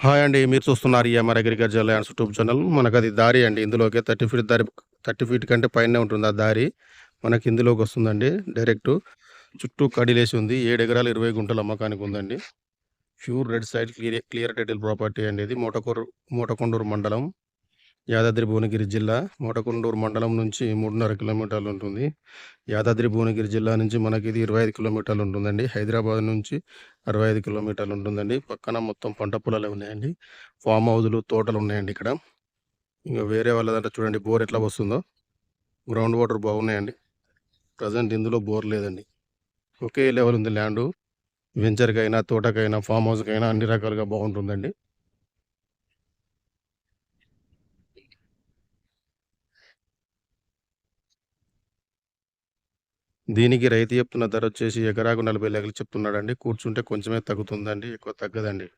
Hi అండి. మీరు చూస్తున్నారు EMR agriculture lands YouTube channel. మనకది దారి అండి. ఇందులోకి 30 ఫీట్ దారి 30 ఫీట్ కంటే పైనే ఉంటుంది ఆ దారి. మనకి ఇందులోకొస్తుందండి డైరెక్టు. చుట్టూ కడిలేసి ఉంది. 7 ఎకరాలు 20 గుంటలు అమ్మకానికి ఉందండి. Pure red side clear title property అండి ఇది. మోటకొండూరు మండలం, యాదాద్రి భువనగిరి జిల్లా. మోటకొండూరు మండలం నుంచి 3.5 కిలోమీటర్లు ఉంటుంది. యాదాద్రి భువనగిరి జిల్లా నుంచి మనకిది 25 కిలోమీటర్లు ఉంటుందండి. హైదరాబాద్ నుంచి 65 కిలోమీటర్లు ఉంటుందండి. పక్కన మొత్తం పంట పొలాలే ఉన్నాయండి. ఫామ్ హౌజులు, తోటలు ఉన్నాయండి ఇక్కడ. ఇంక వేరే వాళ్ళదంటే చూడండి బోర్ ఎట్లా వస్తుందో. గ్రౌండ్ వాటర్ బాగున్నాయండి. ప్రజెంట్ ఇందులో బోర్ లేదండి. ఒకే లెవెల్ ఉంది ల్యాండు. వెంచర్‌కైనా, తోటకైనా, ఫామ్ హౌస్‌కైనా అన్ని రకాలుగా బాగుంటుందండి. దీనికి రైతు చెప్తున్న ధర వచ్చేసి ఎకరాకు 40 లక్షలు చెప్తున్నాడండి. కూర్చుంటే కొంచెమే తగ్గుతుందండి. ఎక్కువ తగ్గదండి.